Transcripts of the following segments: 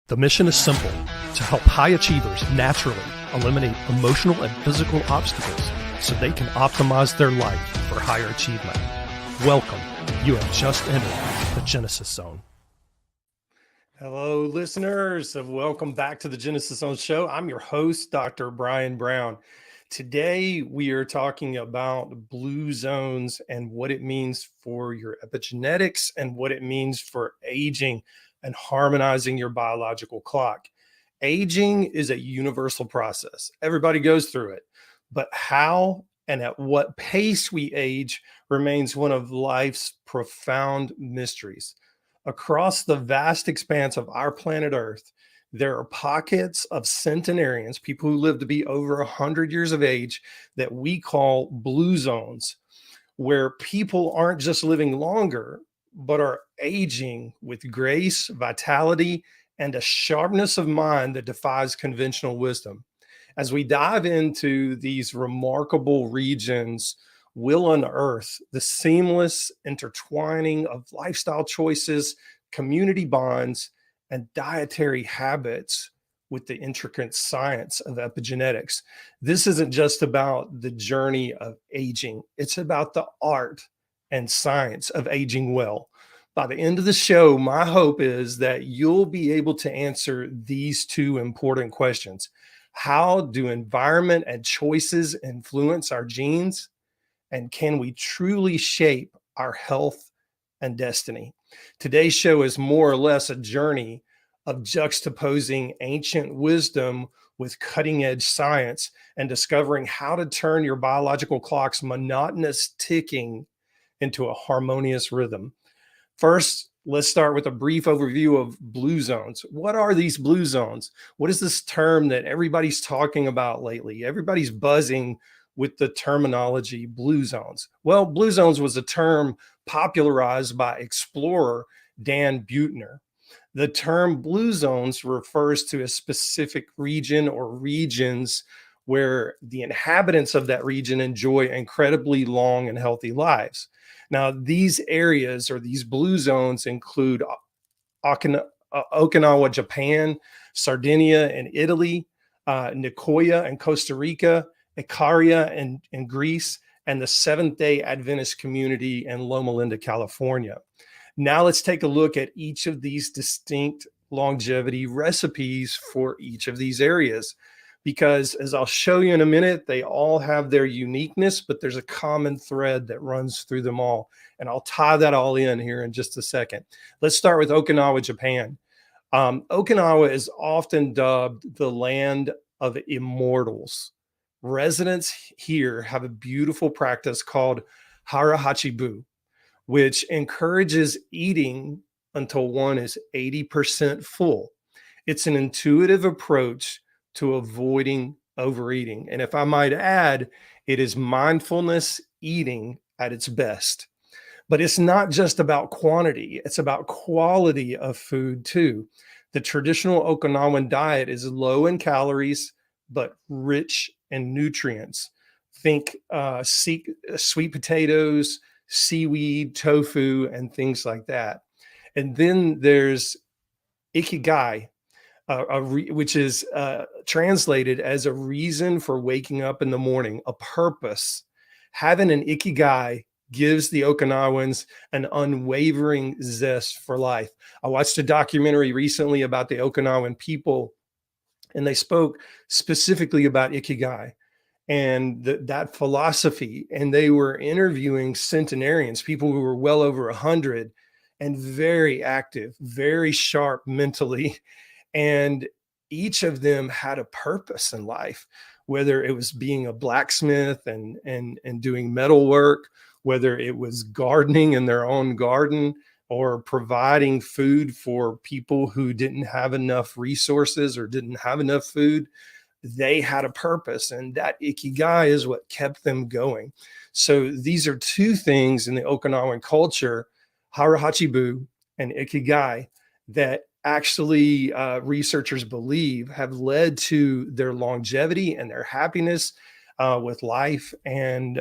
The mission is simple: to help high achievers naturally eliminate emotional and physical obstacles so they can optimize their life for higher achievement. Welcome. You have just entered the Genesis Zone. Hello, listeners, and welcome back to the Genesis Zone show. I'm your host, Dr. Brian Brown. Today, we are talking about blue zones and what it means for your epigenetics and what it means for aging and harmonizing your biological clock. Aging is a universal process. Everybody goes through it, but how and at what pace we age remains one of life's profound mysteries. Across the vast expanse of our planet Earth, there are pockets of centenarians, people who live to be over 100 years of age, that we call blue zones, where people aren't just living longer, but are aging with grace, vitality, and a sharpness of mind that defies conventional wisdom. As we dive into these remarkable regions, we'll unearth the seamless intertwining of lifestyle choices, community bonds, and dietary habits with the intricate science of epigenetics. This isn't just about the journey of aging, it's about the art and science of aging well. By the end of the show, my hope is that you'll be able to answer these two important questions. How do environment and choices influence our genes? And can we truly shape our health and destiny? Today's show is more or less a journey of juxtaposing ancient wisdom with cutting-edge science and discovering how to turn your biological clock's monotonous ticking into a harmonious rhythm. First, let's start with a brief overview of blue zones. What are these blue zones? What is this term that everybody's talking about lately? Everybody's buzzing with the terminology blue zones. Well, blue zones was a term popularized by explorer Dan Buettner. The term blue zones refers to a specific region or regions where the inhabitants of that region enjoy incredibly long and healthy lives. Now, these areas or these blue zones include Okinawa, Japan, Sardinia in Italy, Nicoya in Costa Rica, Icaria in Greece, and the Seventh-day Adventist community in Loma Linda, California. Now let's take a look at each of these distinct longevity recipes for each of these areas, because as I'll show you in a minute, they all have their uniqueness, but there's a common thread that runs through them all. And I'll tie that all in here in just a second. Let's start with Okinawa, Japan. Okinawa is often dubbed the land of immortals. Residents here have a beautiful practice called harahachibu, which encourages eating until one is 80% full. It's an intuitive approach to avoiding overeating. And if I might add, it is mindfulness eating at its best. But it's not just about quantity, it's about quality of food too. The traditional Okinawan diet is low in calories, but rich in nutrients. Think sweet potatoes, seaweed, tofu, and things like that. And then there's ikigai, which is translated as a reason for waking up in the morning, a purpose. Having an ikigai gives the Okinawans an unwavering zest for life. I watched a documentary recently about the Okinawan people, and they spoke specifically about ikigai and that philosophy. And they were interviewing centenarians, people who were well over 100 and very active, very sharp mentally. And each of them had a purpose in life, whether it was being a blacksmith and doing metal work, whether it was gardening in their own garden, or providing food for people who didn't have enough resources or didn't have enough food. They had a purpose, and that ikigai is what kept them going. So these are two things in the Okinawan culture, harahachibu and ikigai, that actually researchers believe have led to their longevity and their happiness with life and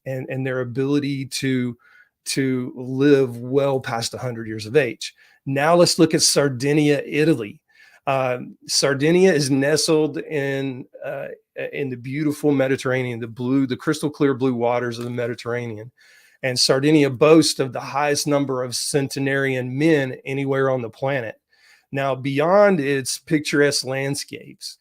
their ability to live well past 100 years of age. Now let's look at Sardinia, Italy. Sardinia is nestled in the beautiful Mediterranean, the crystal clear blue waters of the Mediterranean. And Sardinia boasts of the highest number of centenarian men anywhere on the planet. Now, beyond its picturesque landscapes,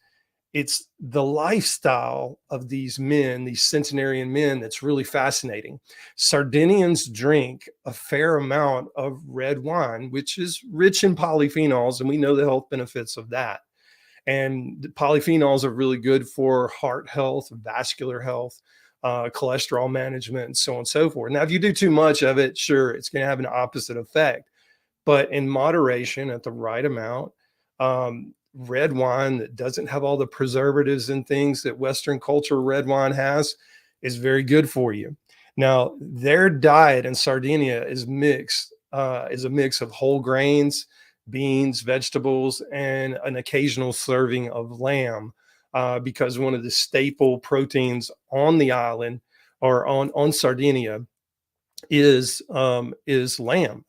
it's the lifestyle of these men, these centenarian men, that's really fascinating. Sardinians drink a fair amount of red wine, which is rich in polyphenols, and we know the health benefits of that. And the polyphenols are really good for heart health, vascular health, cholesterol management, and so on and so forth. Now, if you do too much of it, sure, it's going to have an opposite effect. But in moderation, at the right amount, red wine that doesn't have all the preservatives and things that Western culture red wine has is very good for you. Now, their diet in Sardinia is a mix of whole grains, beans, vegetables, and an occasional serving of lamb, because one of the staple proteins on the island or on Sardinia is lamb.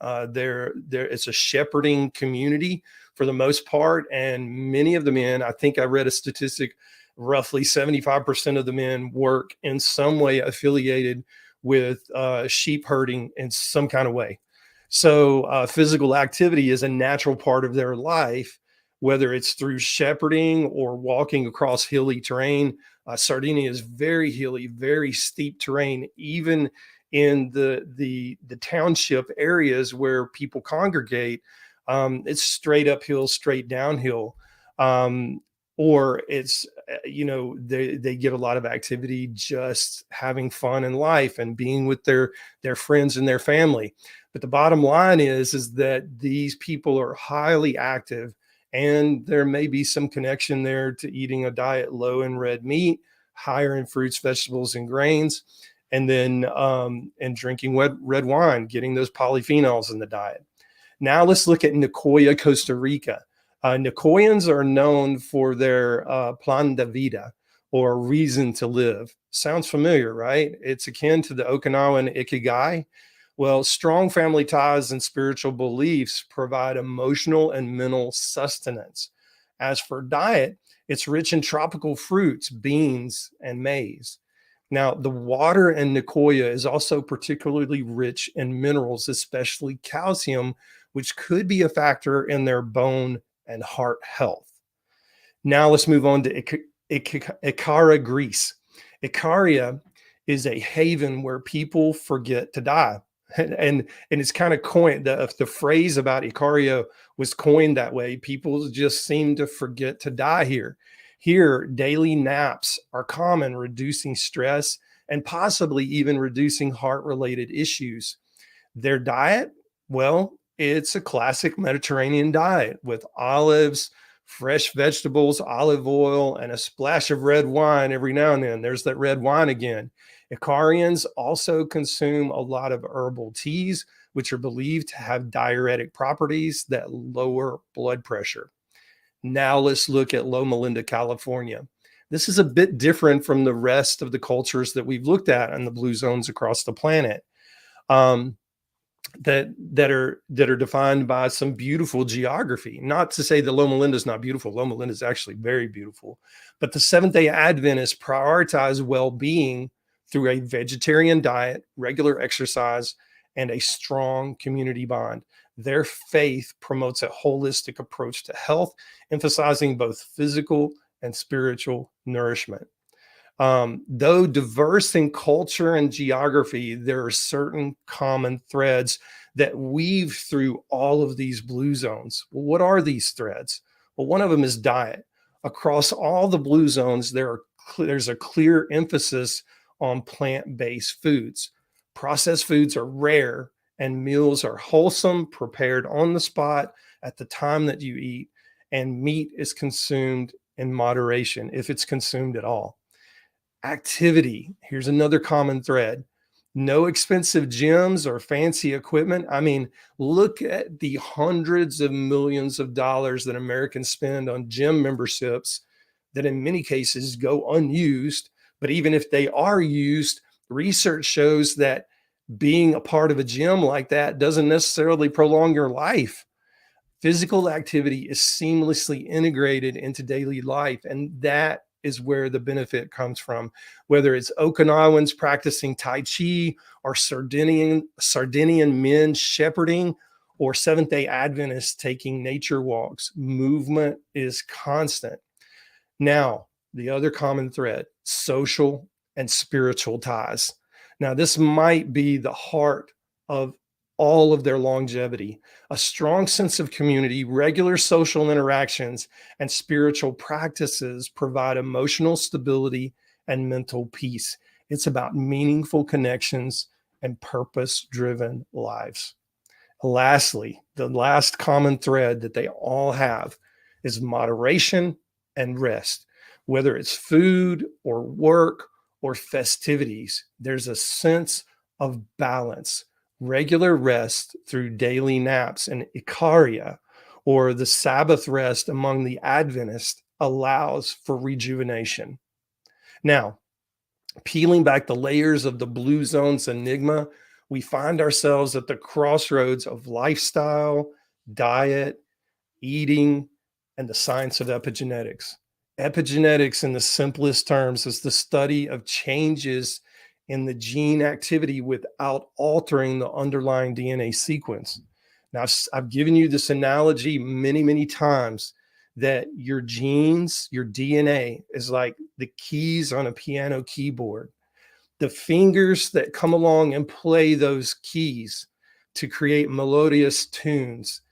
It's a shepherding community for the most part, and many of the men, I think I read a statistic, roughly 75% of the men work in some way affiliated with sheep herding in some kind of way. So physical activity is a natural part of their life, whether it's through shepherding or walking across hilly terrain. Sardinia is very hilly, very steep terrain, even in the township areas where people congregate. It's straight uphill, straight downhill, or it's they get a lot of activity just having fun in life and being with their friends and their family. But the bottom line is that these people are highly active, and there may be some connection there to eating a diet low in red meat, higher in fruits, vegetables, and grains, and then and drinking red wine, getting those polyphenols in the diet. Now let's look at Nicoya, Costa Rica. Nicoyans are known for their plan de vida, or reason to live. Sounds familiar, right? It's akin to the Okinawa and Ikigai. Well, strong family ties and spiritual beliefs provide emotional and mental sustenance. As for diet, it's rich in tropical fruits, beans, and maize. Now, the water in Nicoya is also particularly rich in minerals, especially calcium, which could be a factor in their bone and heart health. Now let's move on to Ikaria, Greece. Ikaria is a haven where people forget to die. And it's kind of coined, the phrase about Ikaria was coined that way. People just seem to forget to die here. Here, daily naps are common, reducing stress and possibly even reducing heart-related issues. Their diet, well, it's a classic Mediterranean diet with olives, fresh vegetables, olive oil, and a splash of red wine every now and then. There's that red wine again. Icarians also consume a lot of herbal teas, which are believed to have diuretic properties that lower blood pressure. Now let's look at Loma Linda, California. This is a bit different from the rest of the cultures that we've looked at in the blue zones across the planet. That are defined by some beautiful geography. Not to say that Loma Linda is not beautiful. Loma Linda is actually very beautiful. But the Seventh-day Adventists prioritize well-being through a vegetarian diet, regular exercise, and a strong community bond. Their faith promotes a holistic approach to health, emphasizing both physical and spiritual nourishment. Though diverse in culture and geography, there are certain common threads that weave through all of these blue zones. Well, what are these threads? Well, one of them is diet. Across all the blue zones, there's a clear emphasis on plant-based foods. Processed foods are rare, and meals are wholesome, prepared on the spot at the time that you eat, and meat is consumed in moderation, if it's consumed at all. Activity, here's another common thread. No expensive gyms or fancy equipment. I mean, look at the hundreds of millions of dollars that Americans spend on gym memberships that in many cases go unused. But even if they are used, research shows that being a part of a gym like that doesn't necessarily prolong your life. Physical activity is seamlessly integrated into daily life, and that is where the benefit comes from. Whether it's Okinawans practicing Tai Chi, or Sardinian men shepherding, or Seventh-day Adventists taking nature walks, movement is constant. Now, the other common thread: social and spiritual ties. Now, this might be the heart of all of their longevity. A strong sense of community, regular social interactions, and spiritual practices provide emotional stability and mental peace. It's about meaningful connections and purpose-driven lives. Lastly, the last common thread that they all have is moderation and rest. Whether it's food or work or festivities, there's a sense of balance. Regular rest through daily naps and ikaria, or the Sabbath rest among the Adventists, allows for rejuvenation. Now, peeling back the layers of the blue zone's enigma, we find ourselves at the crossroads of lifestyle, diet, eating, and the science of epigenetics. Epigenetics, in the simplest terms, is the study of changes in the gene activity without altering the underlying DNA sequence. Now, I've given you this analogy many, many times, that your genes, your DNA, is like the keys on a piano keyboard. The fingers that come along and play those keys to create melodious tunes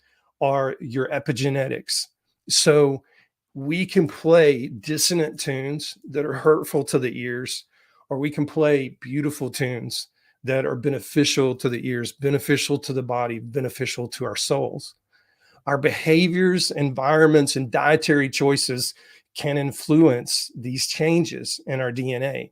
are your epigenetics. So we can play dissonant tunes that are hurtful to the ears, or we can play beautiful tunes that are beneficial to the ears, beneficial to the body, beneficial to our souls. Our behaviors, environments, and dietary choices can influence these changes in our DNA.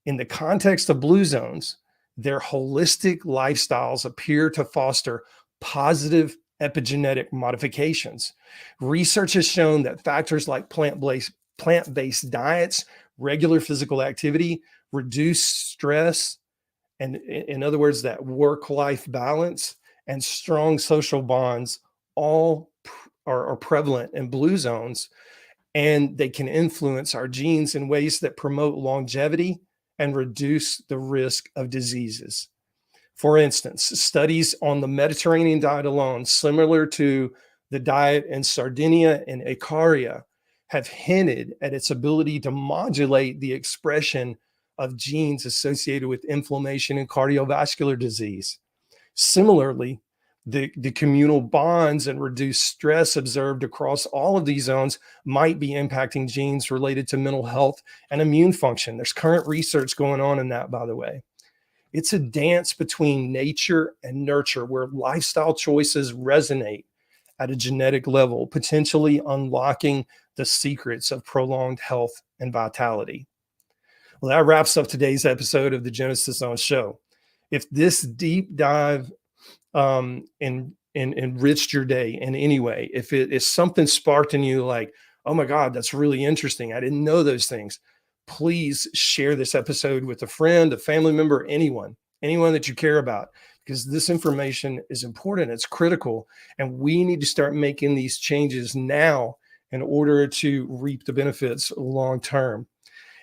In the context of blue zones, their holistic lifestyles appear to foster positive epigenetic modifications. Research has shown that factors like plant-based diets, regular physical activity, reduced stress, and in other words, that work-life balance and strong social bonds all are prevalent in blue zones, and they can influence our genes in ways that promote longevity and reduce the risk of diseases. For instance, studies on the Mediterranean diet alone, similar to the diet in Sardinia and Ikaria, have hinted at its ability to modulate the expression of genes associated with inflammation and cardiovascular disease. Similarly, the communal bonds and reduced stress observed across all of these zones might be impacting genes related to mental health and immune function. There's current research going on in that, by the way. It's a dance between nature and nurture, where lifestyle choices resonate at a genetic level, potentially unlocking the secrets of prolonged health and vitality. Well, that wraps up today's episode of the Genesis Zone Show. If this deep dive enriched your day in any way, if it is something sparked in you like, oh my God, that's really interesting, I didn't know those things, please share this episode with a friend, a family member, anyone that you care about, because this information is important, it's critical, and we need to start making these changes now in order to reap the benefits long term.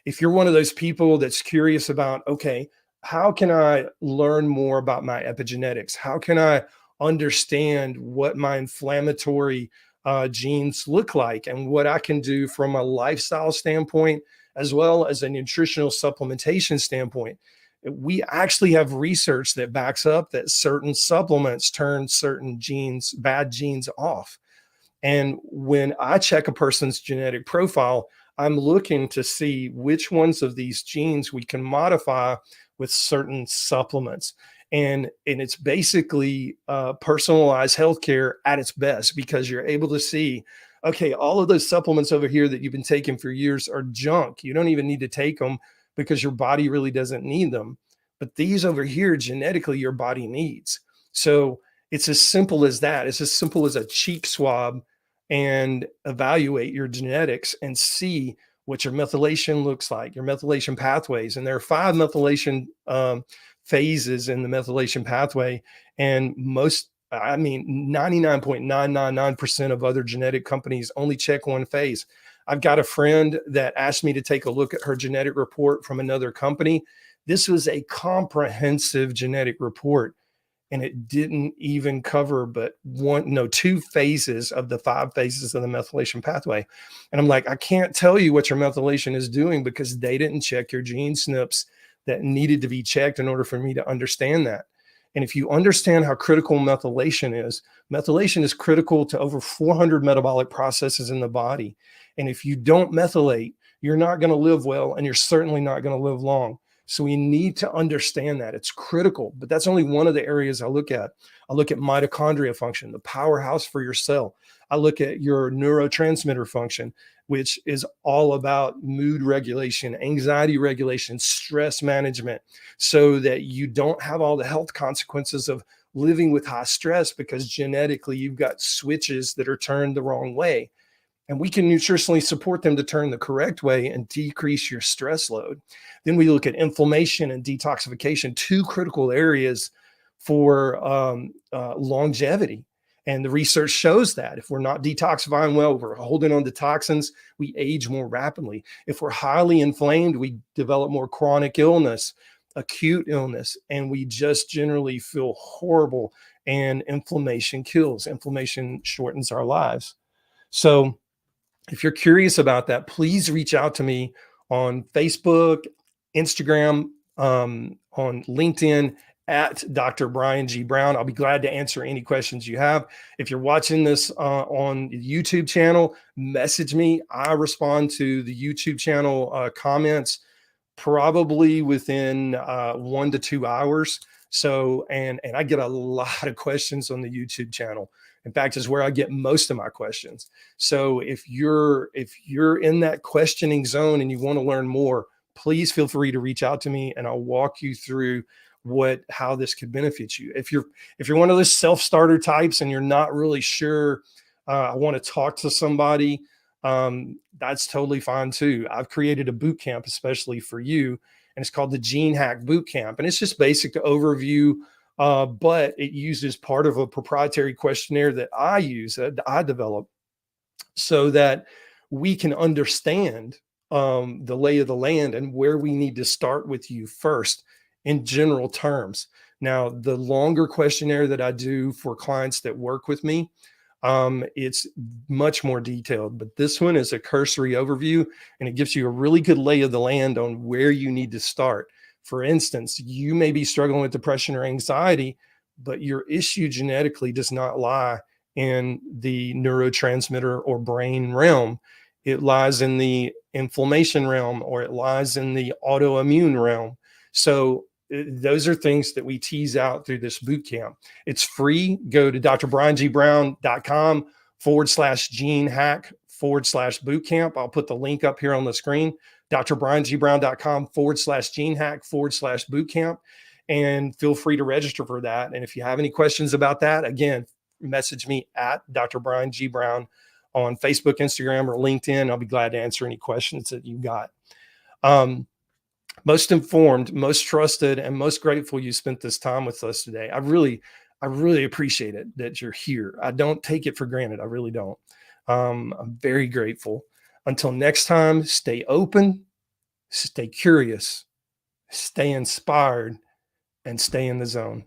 If you're one of those people that's curious about, okay, how can I learn more about my epigenetics? How can I understand what my inflammatory genes look like and what I can do from a lifestyle standpoint, as well as a nutritional supplementation standpoint? We actually have research that backs up that certain supplements turn certain genes, bad genes, off. And when I check a person's genetic profile, I'm looking to see which ones of these genes we can modify with certain supplements. And it's basically personalized healthcare at its best, because you're able to see, okay, all of those supplements over here that you've been taking for years are junk. You don't even need to take them because your body really doesn't need them. But these over here, genetically, your body needs. So it's as simple as that. It's as simple as a cheek swab and evaluate your genetics and see what your methylation looks like, your methylation pathways. And there are 5 methylation phases in the methylation pathway. And most I mean, 99.999% of other genetic companies only check one phase. I've got a friend that asked me to take a look at her genetic report from another company. This was a comprehensive genetic report, and it didn't even cover but two phases of the 5 phases of the methylation pathway. And I'm like, I can't tell you what your methylation is doing because they didn't check your gene SNPs that needed to be checked in order for me to understand that. And if you understand how critical methylation is critical to over 400 metabolic processes in the body. And if you don't methylate, you're not going to live well, and you're certainly not going to live long. So we need to understand that it's critical, but that's only one of the areas I look at. I look at mitochondria function, the powerhouse for your cell. I look at your neurotransmitter function, which is all about mood regulation, anxiety regulation, stress management, so that you don't have all the health consequences of living with high stress because genetically you've got switches that are turned the wrong way. And we can nutritionally support them to turn the correct way and decrease your stress load. Then we look at inflammation and detoxification, 2 critical areas for longevity. And the research shows that if we're not detoxifying well, we're holding on to toxins, we age more rapidly. If we're highly inflamed, we develop more chronic illness, acute illness, and we just generally feel horrible. And inflammation kills. Inflammation shortens our lives. So if you're curious about that, please reach out to me on Facebook, Instagram, on LinkedIn at Dr. Brian G. Brown. I'll be glad to answer any questions you have. If you're watching this on the YouTube channel, message me. I respond to the YouTube channel comments probably within 1 to 2 hours. So, and I get a lot of questions on the YouTube channel. In fact, is where I get most of my questions. So if you're in that questioning zone and you want to learn more, please feel free to reach out to me and I'll walk you through how this could benefit you. If you're one of those self-starter types and you're not really sure, I want to talk to somebody, that's totally fine too. I've created a boot camp especially for you, and it's called the Gene Hack Boot Camp. And it's just basic overview, but it uses part of a proprietary questionnaire that I use, that I develop, so that we can understand the lay of the land and where we need to start with you first in general terms. Now, the longer questionnaire that I do for clients that work with me, it's much more detailed, but this one is a cursory overview, and it gives you a really good lay of the land on where you need to start. For instance, you may be struggling with depression or anxiety, but your issue genetically does not lie in the neurotransmitter or brain realm. It lies in the inflammation realm, or it lies in the autoimmune realm. So those are things that we tease out through this boot camp. It's free. Go to drbriangbrowncom/gene hack/boot camp. I'll put the link up here on the screen, drbriangbrowncom/gene hack/boot camp. And feel free to register for that. And if you have any questions about that, again, message me at Dr. Brian G. Brown on Facebook, Instagram, or LinkedIn. I'll be glad to answer any questions that you got. Most informed, most trusted, and most grateful you spent this time with us today. I really appreciate it that you're here. I don't take it for granted. I really don't. I'm very grateful. Until next time, stay open, stay curious, stay inspired, and stay in the zone.